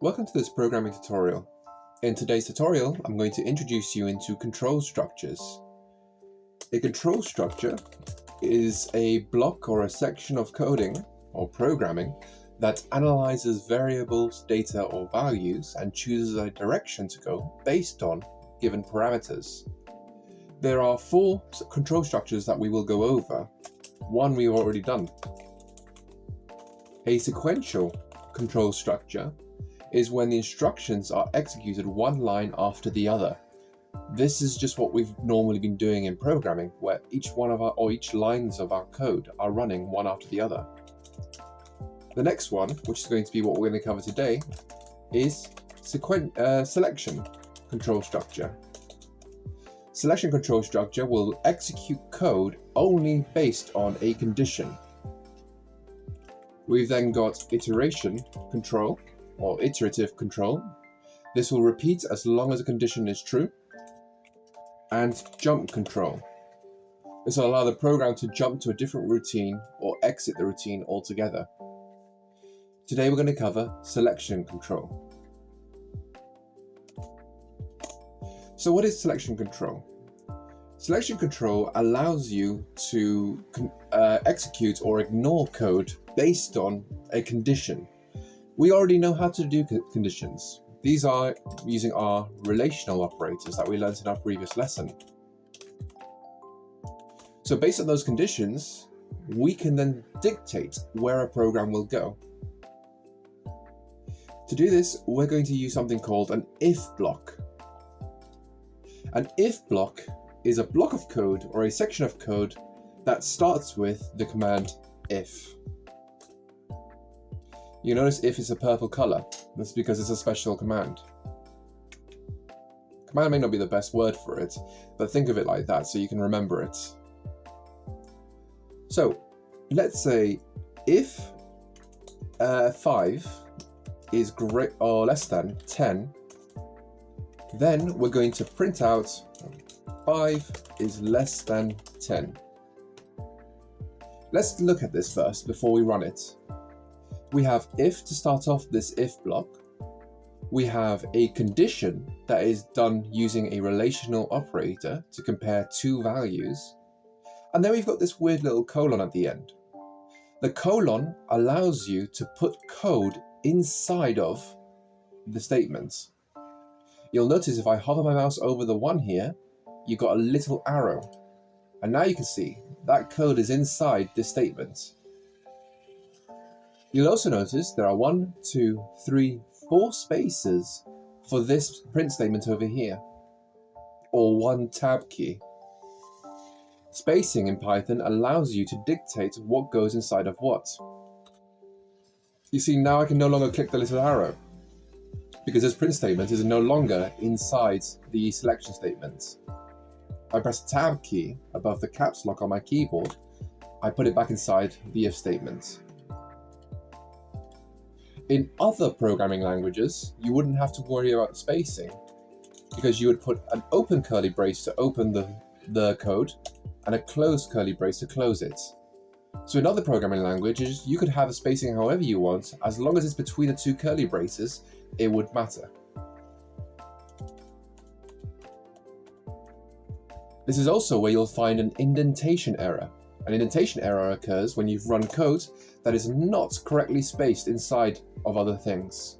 Welcome to this programming tutorial. In today's tutorial, I'm going to introduce you into control structures. A control structure is a block or a section of coding or programming that analyzes variables, data, or values and chooses a direction to go based on given parameters. There are 4 control structures that we will go over. One we've already done. A sequential control structure is when the instructions are executed one line after the other. This is just what we've normally been doing in programming, where each lines of our code are running one after the other. The next one, which is going to be what we're going to cover today, is selection control structure. Selection control structure will execute code only based on a condition. We've then got iteration control, or iterative control. This will repeat as long as a condition is true. And jump control. This will allow the program to jump to a different routine or exit the routine altogether. Today we're going to cover selection control. So what is selection control? Selection control allows you to execute or ignore code based on a condition. We already know how to do conditions. These are using our relational operators that we learned in our previous lesson. So based on those conditions, we can then dictate where a program will go. To do this, we're going to use something called an if block. An if block is a block of code or a section of code that starts with the command if. You notice if is a purple color. That's because it's a special command. Command may not be the best word for it, but think of it like that so you can remember it. So let's say if 5 is greater or less than 10, then we're going to print out 5 is less than 10. Let's look at this first before we run it. We have if to start off this if block. We have a condition that is done using a relational operator to compare 2 values. And then we've got this weird little colon at the end. The colon allows you to put code inside of the statements. You'll notice if I hover my mouse over the 1 here, you've got a little arrow. And now you can see that code is inside this statement. You'll also notice there are 1, 2, 3, 4 spaces for this print statement over here, or 1 tab key. Spacing in Python allows you to dictate what goes inside of what. You see, now I can no longer click the little arrow, because this print statement is no longer inside the selection statement. If I press the tab key above the caps lock on my keyboard, I put it back inside the if statement. In other programming languages, you wouldn't have to worry about spacing because you would put an open curly brace to open the code and a closed curly brace to close it. So in other programming languages, you could have a spacing however you want, as long as it's between the 2 curly braces, it would matter. This is also where you'll find an indentation error. An indentation error occurs when you've run code that is not correctly spaced inside of other things.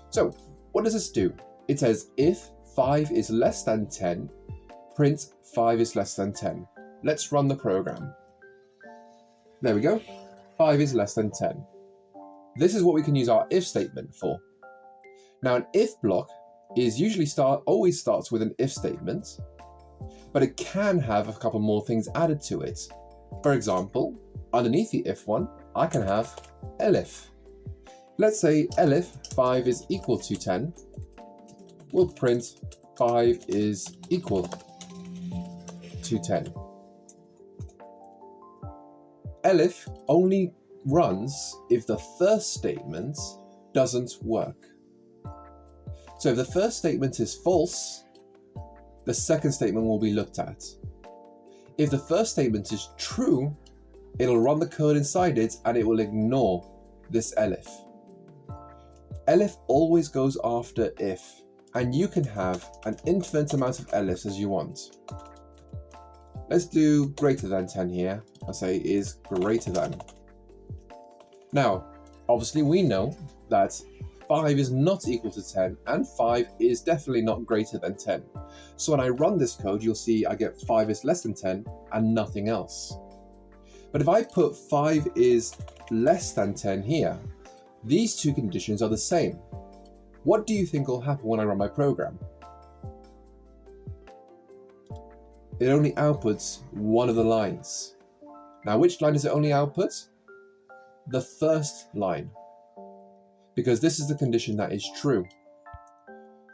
So what does this do? It says if 5 is less than 10, print 5 is less than 10. Let's run the program. There we go. 5 is less than 10. This is what we can use our if statement for. Now an if block is usually always starts with an if statement, but it can have a couple more things added to it. For example, underneath the if one, I can have elif. Let's say elif 5 is equal to 10. We'll print 5 is equal to 10. Elif only runs if the first statement doesn't work. So if the first statement is false, the second statement will be looked at. If the first statement is true, it'll run the code inside it and it will ignore this elif. elif always goes after if, and you can have an infinite amount of elifs as you want. Let's do greater than 10 here. I say is greater than. Now, obviously we know that 5 is not equal to 10, and 5 is definitely not greater than 10. So when I run this code, you'll see I get 5 is less than 10 and nothing else. But if I put 5 is less than 10 here, these two conditions are the same. What do you think will happen when I run my program? It only outputs one of the lines. Now, which line does it only output? The first line, because this is the condition that is true.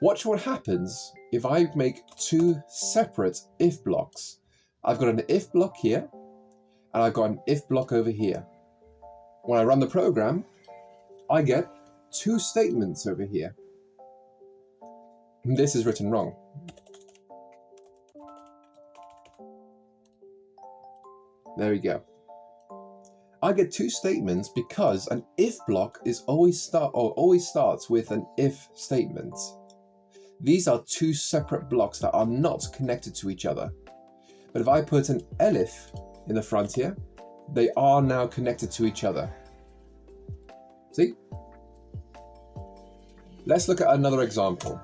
Watch what happens if I make two separate if blocks. I've got an if block here, and I've got an if block over here. When I run the program, I get two statements over here. This is written wrong. There we go. I get two statements because an if block is always starts with an if statement. These are two separate blocks that are not connected to each other. But if I put an elif in the front here, they are now connected to each other. See? Let's look at another example.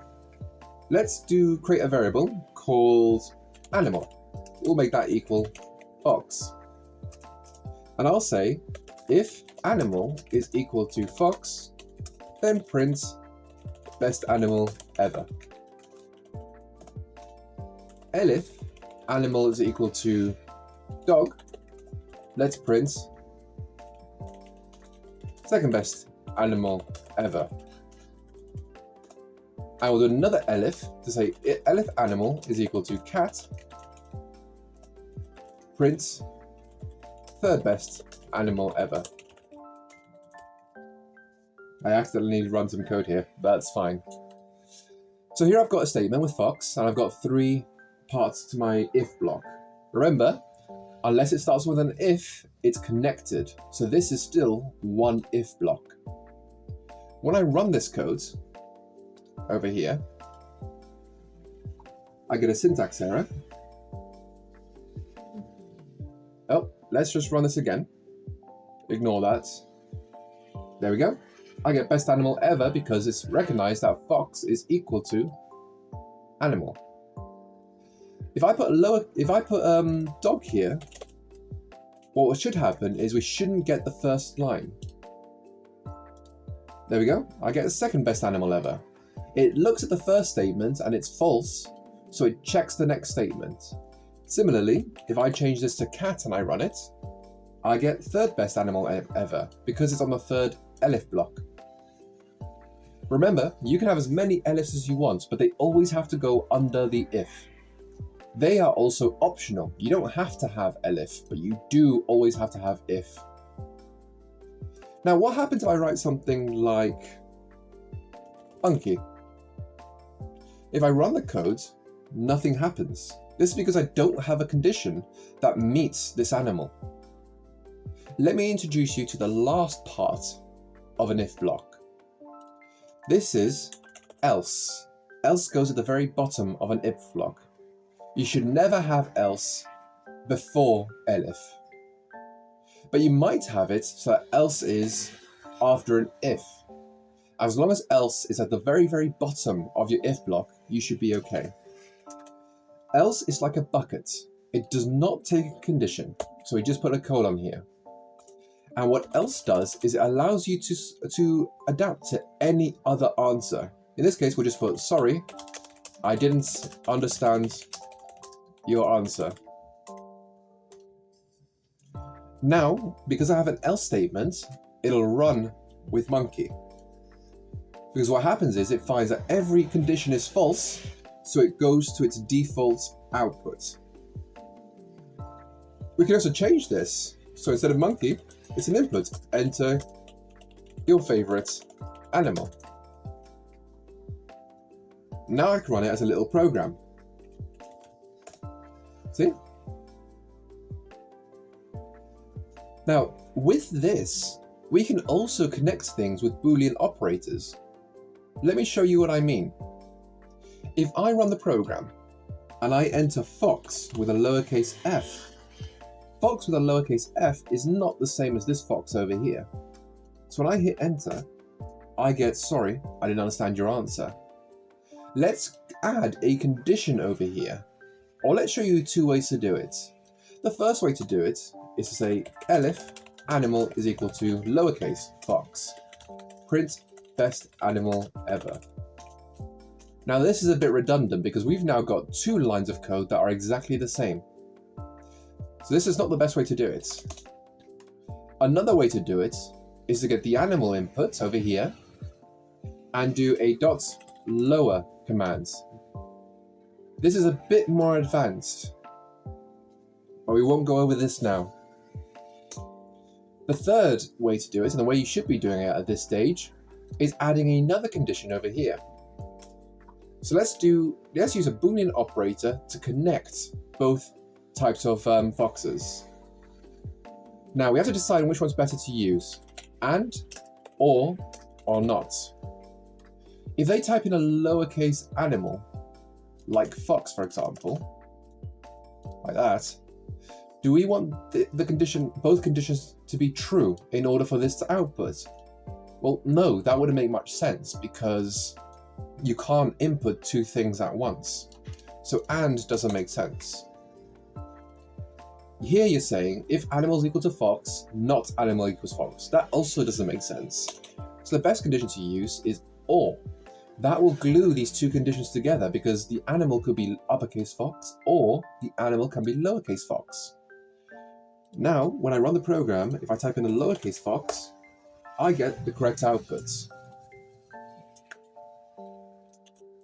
Let's create a variable called animal. We'll make that equal fox. And I'll say, if animal is equal to fox, then print best animal ever. Elif animal is equal to dog, let's print second best animal ever. I will do another elif to say elif animal is equal to cat, print third best animal ever. I accidentally run some code here, but that's fine. So here I've got a statement with fox, and I've got three parts to my if block. Remember, unless it starts with an if, it's connected. So this is still one if block. When I run this code over here, I get a syntax error. Oh, let's just run this again. Ignore that. There we go. I get best animal ever because it's recognized that fox is equal to animal. If I put dog here, what should happen is we shouldn't get the first line. There we go. I get the second best animal ever. It looks at the first statement and it's false, so it checks the next statement. Similarly, if I change this to cat and I run it, I get third best animal ever because it's on the third elif block. Remember, you can have as many elifs as you want, but they always have to go under the if. They are also optional. You don't have to have elif, but you do always have to have if. Now, what happens if I write something like monkey? If I run the code, nothing happens. This is because I don't have a condition that meets this animal. Let me introduce you to the last part of an if block. This is else. Else goes at the very bottom of an if block. You should never have else before elif. But you might have it so that else is after an if. As long as else is at the very, very bottom of your if block, you should be okay. Else is like a bucket. It does not take a condition, so we just put a colon here. And what else does is it allows you to adapt to any other answer. In this case, we'll just put, sorry, I didn't understand your answer. Now, because I have an else statement, it'll run with monkey. Because what happens is it finds that every condition is false, so it goes to its default output. We can also change this. So instead of monkey, it's an input. Enter your favorite animal. Now I can run it as a little program. See? Now, with this, we can also connect things with Boolean operators. Let me show you what I mean. If I run the program and I enter fox with a lowercase f, fox with a lowercase f is not the same as this fox over here. So when I hit enter, I get, sorry, I didn't understand your answer. Let's add a condition over here, or let's show you 2 ways to do it. The first way to do it is to say elif animal is equal to lowercase fox, print best animal ever. Now this is a bit redundant because we've now got 2 lines of code that are exactly the same. So this is not the best way to do it. Another way to do it is to get the animal input over here and do a dot lower command. This is a bit more advanced, but we won't go over this now. The third way to do it, and the way you should be doing it at this stage, is adding another condition over here. So let's use a Boolean operator to connect both types of foxes. Now we have to decide which one's better to use, and, or not. If they type in a lowercase animal, like fox for example, like that, do we want both conditions to be true in order for this to output? Well, no, that wouldn't make much sense because you can't input 2 things at once. So and doesn't make sense. Here you're saying if animal is equal to fox, not animal equals fox. That also doesn't make sense. So the best condition to use is or. That will glue these 2 conditions together because the animal could be uppercase fox or the animal can be lowercase fox. Now, when I run the program, if I type in a lowercase fox, I get the correct outputs.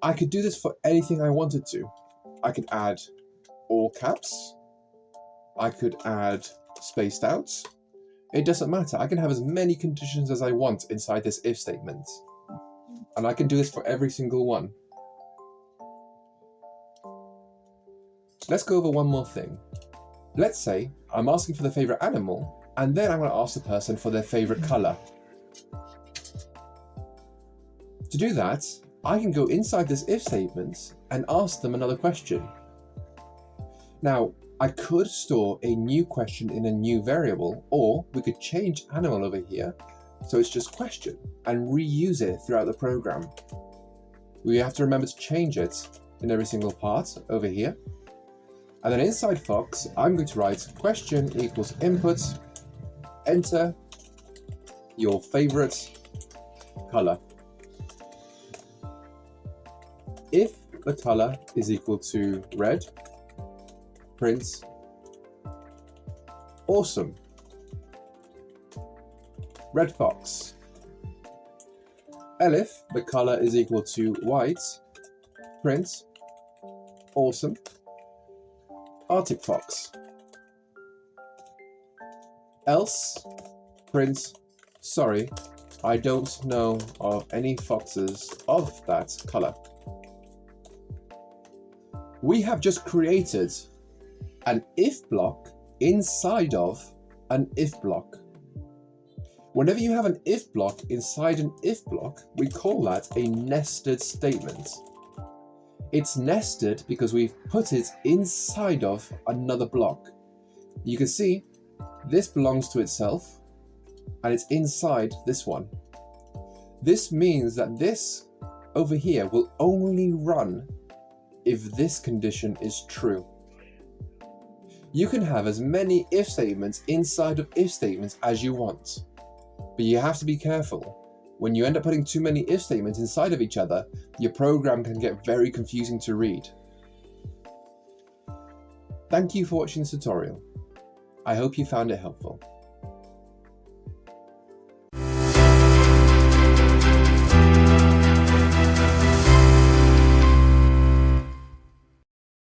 I could do this for anything I wanted to. I could add all caps. I could add spaced out. It doesn't matter. I can have as many conditions as I want inside this if statement. And I can do this for every single one. Let's go over one more thing. Let's say I'm asking for the favorite animal, and then I'm going to ask the person for their favorite color. To do that, I can go inside this if statement and ask them another question. Now, I could store a new question in a new variable, or we could change animal over here so it's just question and reuse it throughout the program. We have to remember to change it in every single part over here. And then inside Fox, I'm going to write question equals input, enter your favorite color. If the color is equal to red, print awesome. Red fox. Elif, the color is equal to white, print awesome. Arctic fox. Else, print sorry, I don't know of any foxes of that color. We have just created an if block inside of an if block. Whenever you have an if block inside an if block, we call that a nested statement. It's nested because we've put it inside of another block. You can see this belongs to itself and it's inside this one. This means that this over here will only run if this condition is true. You can have as many if statements inside of if statements as you want, but you have to be careful. When you end up putting too many if statements inside of each other, your program can get very confusing to read. Thank you for watching this tutorial. I hope you found it helpful.